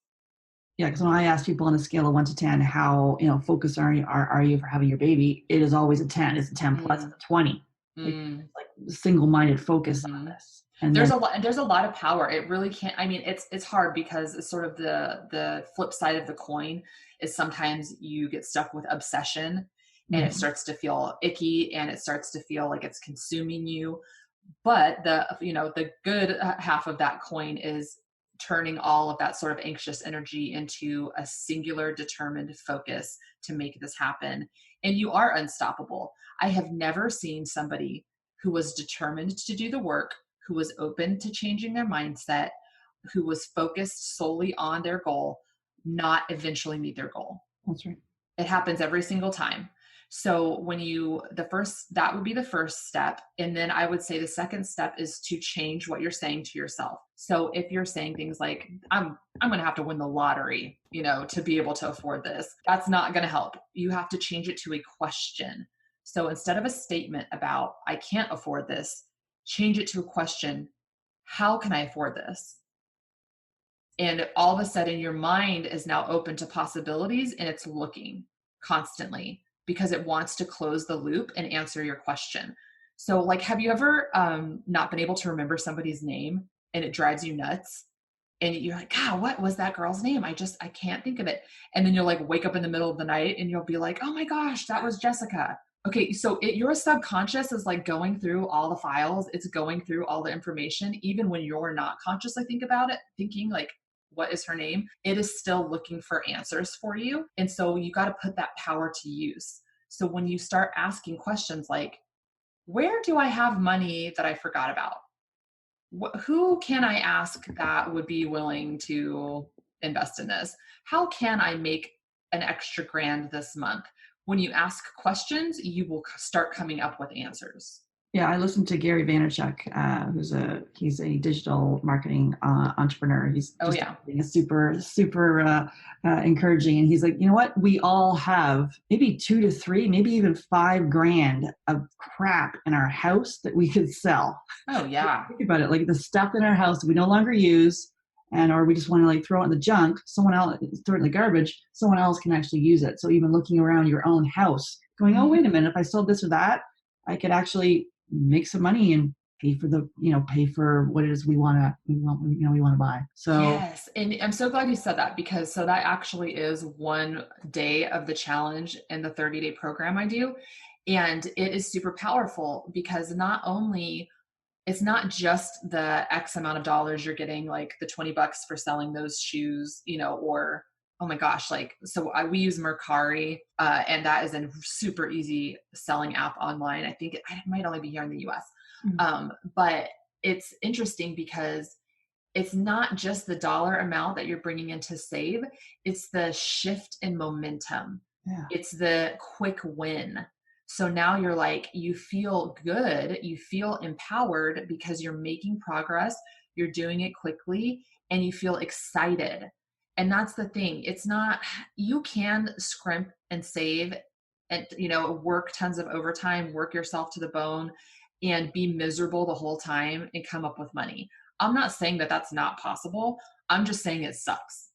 Yeah, because when I ask people on a scale of 1 to 10, how focused are you for having your baby, it is always a 10. It's a 10 plus, it's a 20. Like single-minded focus on this. And there's a lot of power. It really can't. I mean, it's hard, because it's sort of the flip side of the coin is sometimes you get stuck with obsession, and it starts to feel icky, and it starts to feel like it's consuming you. But the good half of that coin is turning all of that sort of anxious energy into a singular determined focus to make this happen. And you are unstoppable. I have never seen somebody who was determined to do the work, who was open to changing their mindset, who was focused solely on their goal, not eventually meet their goal. That's right. It happens every single time. So when that would be the first step. And then I would say the second step is to change what you're saying to yourself. So if you're saying things like, I'm going to have to win the lottery, to be able to afford this, that's not going to help. You have to change it to a question. So instead of a statement about, I can't afford this, change it to a question. How can I afford this? And all of a sudden your mind is now open to possibilities, and it's looking constantly, because it wants to close the loop and answer your question. So like, have you ever not been able to remember somebody's name and it drives you nuts? And you're like, God, what was that girl's name? I can't think of it. And then you'll like wake up in the middle of the night and you'll be like, oh my gosh, that was Jessica. Okay, so your subconscious is like going through all the files. It's going through all the information, even when you're not consciously thinking like, what is her name? It is still looking for answers for you. And so you got to put that power to use. So when you start asking questions like, where do I have money that I forgot about? Who can I ask that would be willing to invest in this? How can I make an extra grand this month? When you ask questions, you will start coming up with answers. Yeah, I listened to Gary Vaynerchuk, he's a digital marketing entrepreneur. He's super encouraging, and he's like, you know what? We all have maybe 2 to 3, maybe even $5,000 of crap in our house that we could sell. Oh yeah, think about it, like the stuff in our house that we no longer use, or we just want to like throw it in the junk. Someone else throw it in the garbage. Someone else can actually use it. So even looking around your own house, going, oh wait a minute, if I sold this or that, I could actually make some money and pay for what it is we want to buy. So yes, and I'm so glad you said that, because so that actually is one day of the challenge in the 30-day program I do, and it is super powerful, because not only it's not just the X amount of dollars you're getting, like the $20 for selling those shoes, or oh my gosh, like, so we use Mercari, and that is a super easy selling app online. I think it might only be here in the US. But it's interesting because it's not just the dollar amount that you're bringing in to save. It's the shift in momentum. Yeah. It's the quick win. So now you're like, you feel good, you feel empowered because you're making progress, you're doing it quickly, and you feel excited. And that's the thing. It's not, you can scrimp and save and, work tons of overtime, work yourself to the bone, and be miserable the whole time and come up with money. I'm not saying that that's not possible. I'm just saying it sucks.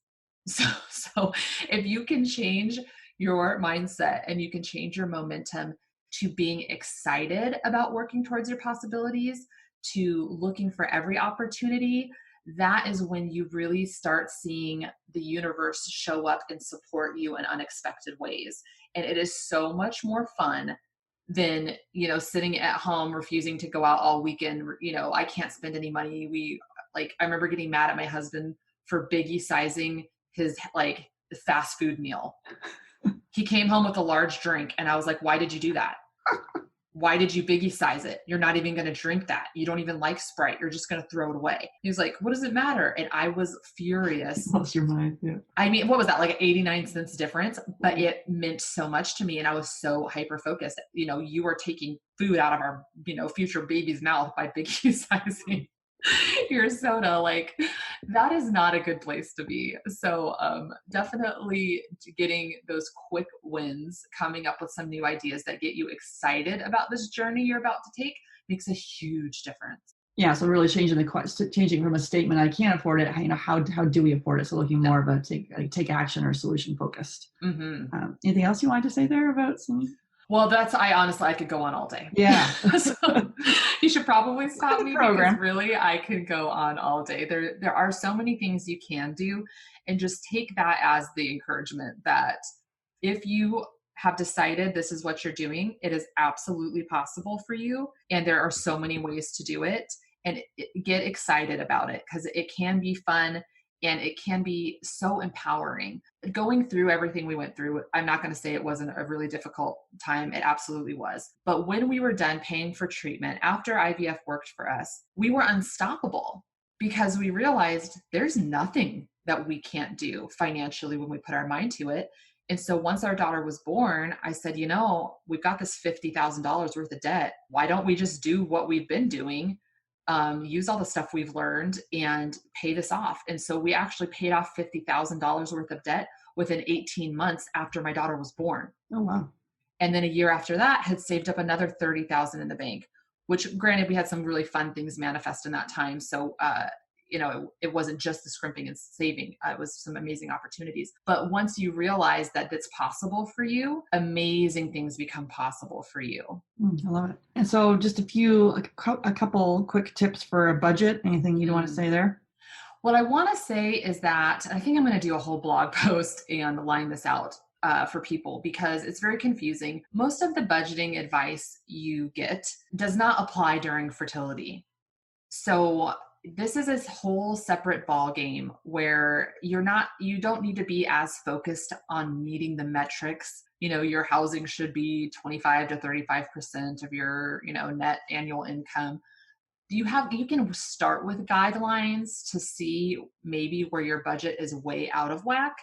So if you can change your mindset and you can change your momentum to being excited about working towards your possibilities, to looking for every opportunity, that is when you really start seeing the universe show up and support you in unexpected ways. And it is so much more fun than, sitting at home refusing to go out all weekend. I can't spend any money. I remember getting mad at my husband for biggie sizing his fast food meal. He came home with a large drink and I was like, why did you do that? Why did you biggie size it? You're not even going to drink that. You don't even like Sprite. You're just going to throw it away. He was like, what does it matter? And I was furious. Lost your mind. Yeah. I mean, what was that? Like 89 cents difference, but it meant so much to me. And I was so hyper-focused. You were taking food out of our, future baby's mouth by biggie sizing your soda. Like, that is not a good place to be. So definitely getting those quick wins, coming up with some new ideas that get you excited about this journey you're about to take makes a huge difference. Yeah, so really changing from a statement, I can't afford it, how do we afford it? So looking more of a take action or solution focused. Mm-hmm. Anything else you wanted to say there about some? Well, I could go on all day. Yeah. So you should probably stop me because really I could go on all day. There are so many things you can do, and just take that as the encouragement that if you have decided this is what you're doing, it is absolutely possible for you. And there are so many ways to do it, and get excited about it because it can be fun. And it can be so empowering. Going through everything we went through, I'm not going to say it wasn't a really difficult time. It absolutely was. But when we were done paying for treatment, after IVF worked for us, we were unstoppable because we realized there's nothing that we can't do financially when we put our mind to it. And so once our daughter was born, I said, we've got this $50,000 worth of debt. Why don't we just do what we've been doing? Use all the stuff we've learned and pay this off. And so we actually paid off $50,000 worth of debt within 18 months after my daughter was born. Oh, wow. And then a year after that had saved up another 30,000 in the bank, which granted we had some really fun things manifest in that time. So, it wasn't just the scrimping and saving. It was some amazing opportunities. But once you realize that it's possible for you, amazing things become possible for you. I love it. And so just a couple quick tips for a budget. Anything you'd want to say there? What I want to say is that I think I'm going to do a whole blog post and line this out for people because it's very confusing. Most of the budgeting advice you get does not apply during fertility. So this is a whole separate ball game where you don't need to be as focused on meeting the metrics. Your housing should be 25 to 35% of your, net annual income. You can start with guidelines to see maybe where your budget is way out of whack.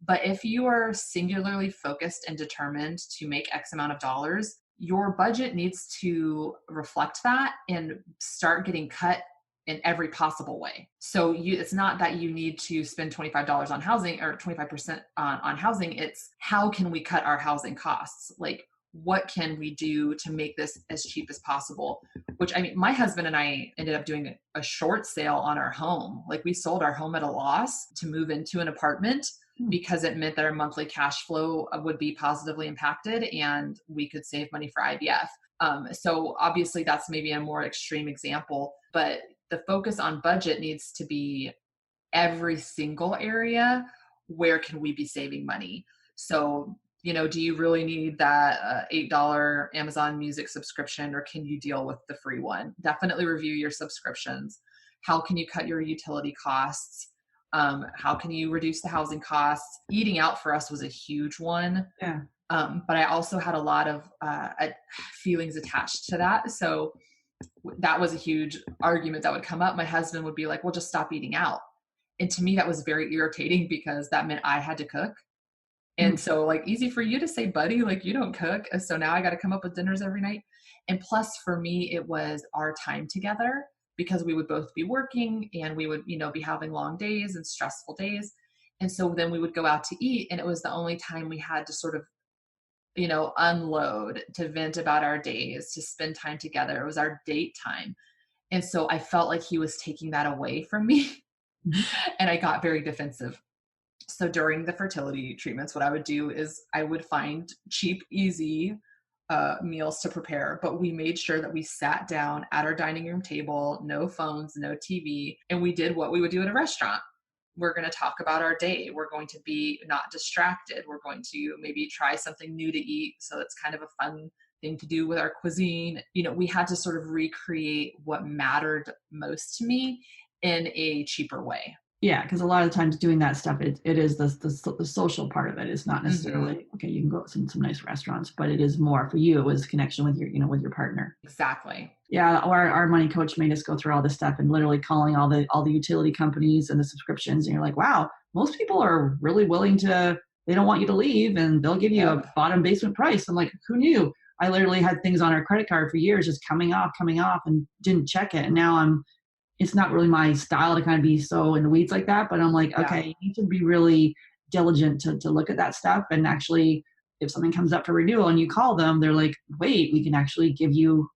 But if you are singularly focused and determined to make X amount of dollars, your budget needs to reflect that and start getting cut in every possible way. So it's not that you need to spend $25 on housing or 25% on housing. It's how can we cut our housing costs? Like, what can we do to make this as cheap as possible? Which, my husband and I ended up doing a short sale on our home. Like, we sold our home at a loss to move into an apartment because it meant that our monthly cash flow would be positively impacted and we could save money for IVF. So obviously that's maybe a more extreme example, but the focus on budget needs to be every single area. Where can we be saving money? So, do you really need that $8 Amazon Music subscription, or can you deal with the free one? Definitely review your subscriptions. How can you cut your utility costs? How can you reduce the housing costs? Eating out for us was a huge one. Yeah. But I also had a lot of feelings attached to that. So that was a huge argument that would come up. My husband would be like, well, just stop eating out. And to me, that was very irritating because that meant I had to cook. And so easy for you to say, buddy, you don't cook. So now I got to come up with dinners every night. And plus for me, it was our time together because we would both be working and we would, be having long days and stressful days. And so then we would go out to eat, and it was the only time we had to sort of unload, to vent about our days, to spend time together. It was our date time. And so I felt like he was taking that away from me. Mhm. And I got very defensive. So during the fertility treatments, what I would do is I would find cheap, easy meals to prepare, but we made sure that we sat down at our dining room table, no phones, no TV, and we did what we would do at a restaurant. We're going to talk about our day. We're going to be not distracted. We're going to maybe try something new to eat. So it's kind of a fun thing to do with our cuisine. We had to sort of recreate what mattered most to me in a cheaper way. Yeah, because a lot of times doing that stuff, it is the social part of it. It's not Mm-hmm. necessarily, okay, you can go to some nice restaurants, but it is more for you, it was connection with with your partner. Exactly. Yeah, our money coach made us go through all this stuff and literally calling all the utility companies and the subscriptions, and you're like, wow, most people are really willing to, they don't want you to leave and they'll give you a Yep. bottom basement price. I'm like, who knew? I literally had things on our credit card for years just coming off, and didn't check it. And now it's not really my style to kind of be so in the weeds like that, but I'm like, Yeah. okay, you need to be really diligent to look at that stuff. And actually, if something comes up for renewal and you call them, they're like, wait, we can actually give you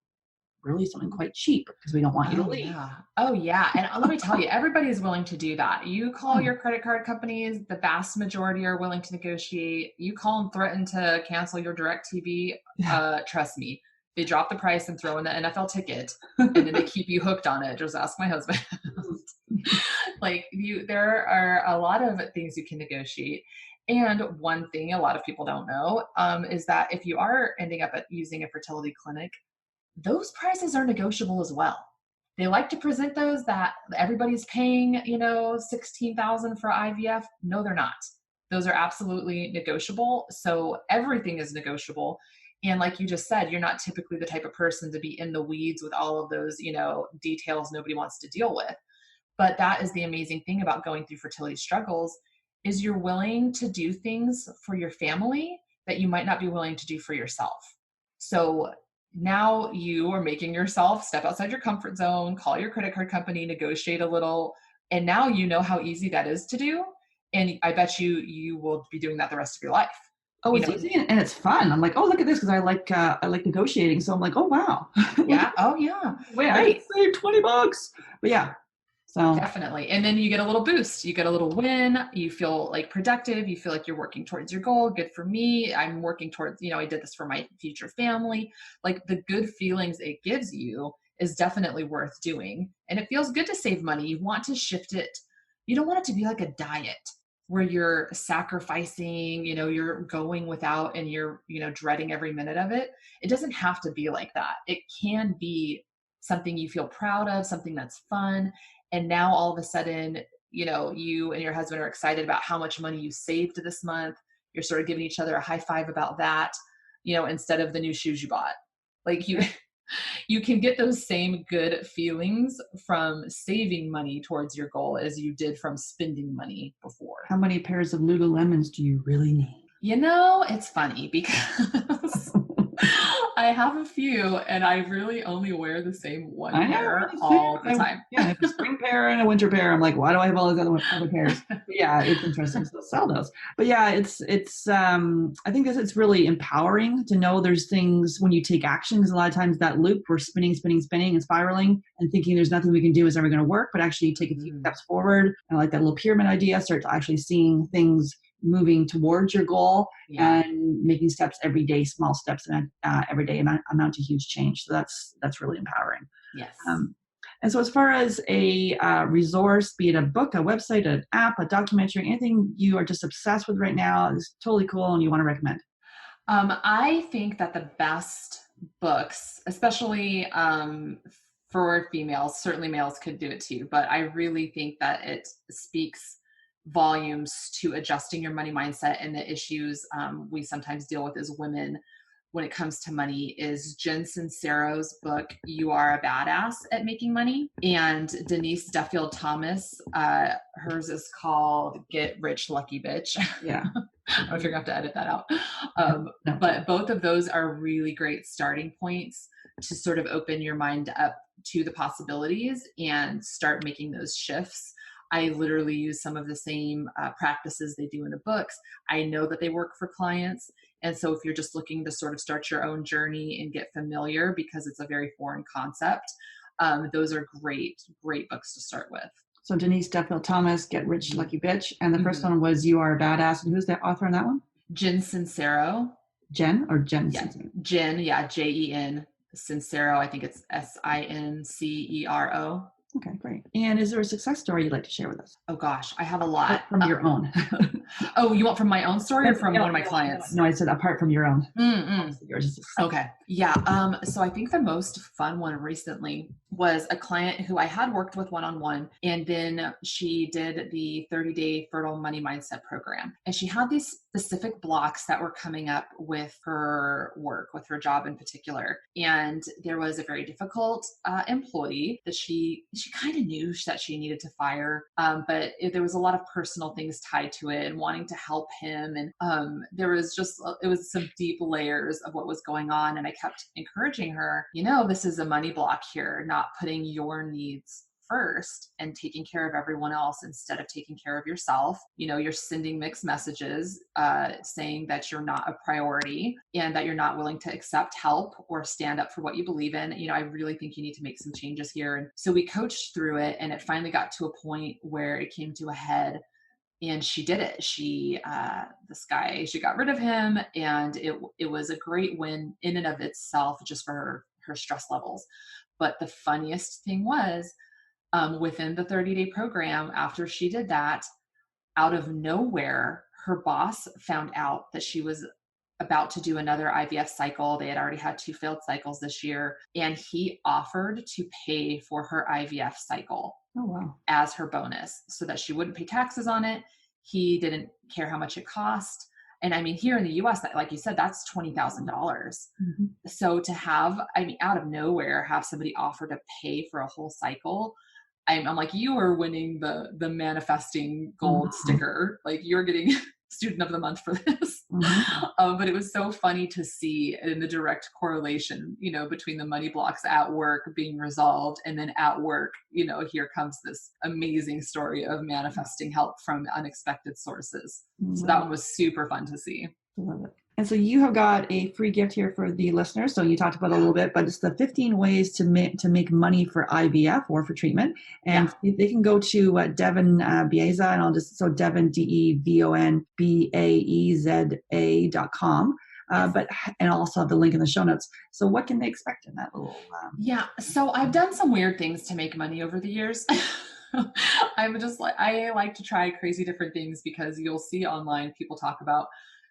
really something quite cheap because we don't want you to Oh, leave. yeah. Oh, yeah. And let me tell you, everybody is willing to do that. You call Hmm. your credit card companies, the vast majority are willing to negotiate. You call and threaten to cancel your DirecTV, Yeah. trust me, they drop the price and throw in the NFL ticket, and then they keep you hooked on it. Just ask my husband. There are a lot of things you can negotiate. And one thing a lot of people don't know is that if you are ending up using a fertility clinic, those prices are negotiable as well. They like to present those that everybody's paying, 16,000 for IVF. No, they're not. Those are absolutely negotiable. So everything is negotiable. And like you just said, you're not typically the type of person to be in the weeds with all of those, details nobody wants to deal with. But that is the amazing thing about going through fertility struggles is you're willing to do things for your family that you might not be willing to do for yourself. So now you are making yourself step outside your comfort zone, call your credit card company, negotiate a little, and now you know how easy that is to do. And I bet you will be doing that the rest of your life. Oh, it's easy and it's fun. I'm like, oh, look at this, because I like negotiating. So I'm like, oh wow. Yeah. Oh yeah. Wait, I Right. could save $20. But yeah. So Definitely. And then you get a little boost. You get a little win. You feel like productive. You feel like you're working towards your goal. Good for me. I'm working towards, I did this for my future family. Like the good feelings it gives you is definitely worth doing. And it feels good to save money. You want to shift it. You don't want it to be like a diet where you're sacrificing, you're going without and you're, dreading every minute of it. It doesn't have to be like that. It can be something you feel proud of, something that's fun. And now all of a sudden, you and your husband are excited about how much money you saved this month. You're sort of giving each other a high five about that, instead of the new shoes you bought. Like you can get those same good feelings from saving money towards your goal as you did from spending money before. how many pairs of Lululemons do you really need? It's funny because I have a few and I really only wear the same one pair all the time. Yeah, I have a spring pair and a winter pair. I'm like, why do I have all these other pairs? But yeah, it's interesting. So sell those. But yeah, it's I think it's really empowering to know there's things when you take action, because a lot of times that loop we're spinning and spiraling and thinking there's nothing we can do is ever going to work, but actually you take a few steps forward. I like that little pyramid idea, start to actually seeing things moving towards your goal. Yeah. And making steps every day, small steps, and every day amount to huge change. So that's really empowering. Yes. And so as far as a resource, be it a book, a website, an app, a documentary, anything you are just obsessed with right now is totally cool and you want to recommend? I think that the best books, especially for females, certainly males could do it too, but I really think that it speaks volumes to adjusting your money mindset and the issues we sometimes deal with as women when it comes to money is Jen Sincero's book, You Are a Badass at Making Money. And Denise Duffield Thomas, hers is called Get Rich Lucky Bitch. Yeah. I don't know if you're going to have to edit that out. No. But both of those are really great starting points to sort of open your mind up to the possibilities and start making those shifts. I literally use some of the same practices they do in the books. I know that they work for clients. And so if you're just looking to sort of start your own journey and get familiar because it's a very foreign concept, those are great books to start with. So Denise Duffield Thomas, Get Rich Lucky Bitch. And the first one was You Are a Badass. And who's the author on that one? Jen Sincero. Jen or Jen? Yeah, Jen, yeah, Jen. Sincero, I think it's Sincero. Okay, great. And is there a success story you'd like to share with us? Oh gosh, I have a lot. From your own. Oh, you want from my own story or from one of my clients? No, I said apart from your own. Yours. Okay. Yeah. So I think the most fun one recently was a client who I had worked with one-on-one, and then she did the 30-day Fertile Money Mindset program. And she had these specific blocks that were coming up with her work, with her job in particular. And there was a very difficult employee that she kind of knew that she needed to fire, but there was a lot of personal things tied to it and wanting to help him. And it was some deep layers of what was going on. And I kept encouraging her, this is a money block here, not putting your needs first and taking care of everyone else instead of taking care of yourself. You're sending mixed messages saying that you're not a priority and that you're not willing to accept help or stand up for what you believe in. I really think you need to make some changes here. And so we coached through it, and it finally got to a point where it came to a head. And she did it. She got rid of him, and it was a great win in and of itself, just for her stress levels. But the funniest thing was, within the 30-day program, after she did that, out of nowhere, her boss found out that she was about to do another IVF cycle. They had already had 2 failed cycles this year, and he offered to pay for her IVF cycle. Oh, wow. As her bonus, so that she wouldn't pay taxes on it. He didn't care how much it cost. And I mean, here in the US, like you said, that's $20,000. Mm-hmm. So to have, out of nowhere, have somebody offer to pay for a whole cycle, I'm like, you are winning the manifesting gold sticker. Like, you're getting student of the month for this. But it was so funny to see in the direct correlation, between the money blocks at work being resolved, and then at work, here comes this amazing story of manifesting help from unexpected sources. So that one was super fun to see. I love it. And so you have got a free gift here for the listeners. So you talked about it a little bit, but it's the 15 ways to make money for IVF or for treatment. And they can go to Devon Baeza, and Devon, DEVON BAEZA.com. And I'll also have the link in the show notes. So what can they expect in that little? So I've done some weird things to make money over the years. I like to try crazy different things, because you'll see online people talk about,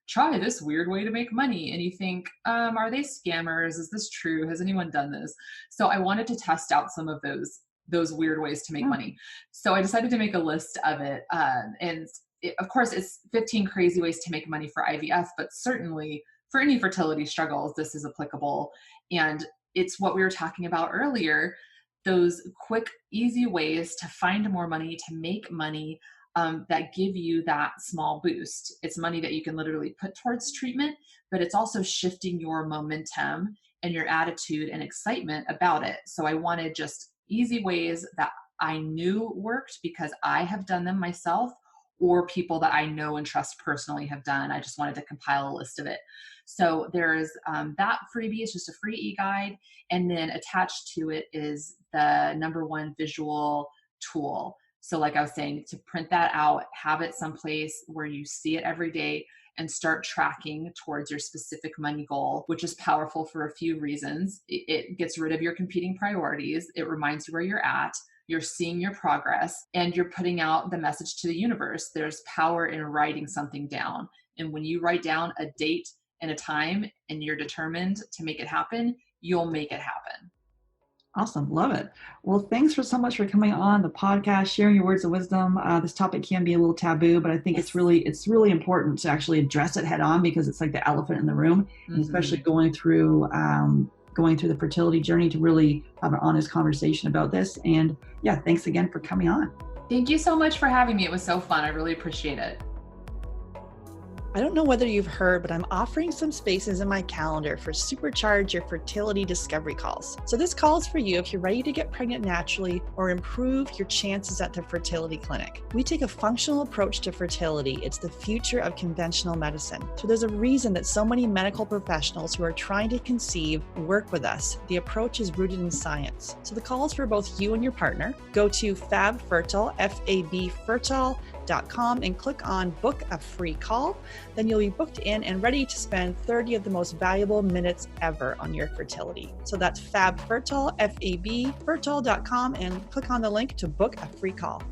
try this weird way to make money. And you think, are they scammers? Is this true? Has anyone done this? So I wanted to test out some of those weird ways to make money. So I decided to make a list of it. Of course, it's 15 crazy ways to make money for IVF, but certainly for any fertility struggles, this is applicable. And it's what we were talking about earlier, those quick, easy ways to find more money, to make money, that give you that small boost. It's money that you can literally put towards treatment, but it's also shifting your momentum and your attitude and excitement about it. So I wanted just easy ways that I knew worked because I have done them myself, or people that I know and trust personally have done. I just wanted to compile a list of it. So there's that freebie. It's just a free e-guide. And then attached to it is the #1 visual tool. So like I was saying, to print that out, have it someplace where you see it every day, and start tracking towards your specific money goal, which is powerful for a few reasons. It gets rid of your competing priorities. It reminds you where you're at. You're seeing your progress, and you're putting out the message to the universe. There's power in writing something down. And when you write down a date and a time, and you're determined to make it happen, you'll make it happen. Awesome. Love it. Well, thanks so much for coming on the podcast, sharing your words of wisdom. This topic can be a little taboo, but I think it's really important to actually address it head on, because it's like the elephant in the room, and especially going through the fertility journey, to really have an honest conversation about this. And thanks again for coming on. Thank you so much for having me. It was so fun. I really appreciate it. I don't know whether you've heard, but I'm offering some spaces in my calendar for Supercharge Your Fertility Discovery Calls. So this call is for you if you're ready to get pregnant naturally or improve your chances at the fertility clinic. We take a functional approach to fertility. It's the future of conventional medicine. So there's a reason that so many medical professionals who are trying to conceive work with us. The approach is rooted in science. So the call is for both you and your partner. Go to FabFertile, FabFertile.com and click on book a free call. Then you'll be booked in and ready to spend 30 of the most valuable minutes ever on your fertility. So that's FabFertile, FabFertile.com, and click on the link to book a free call.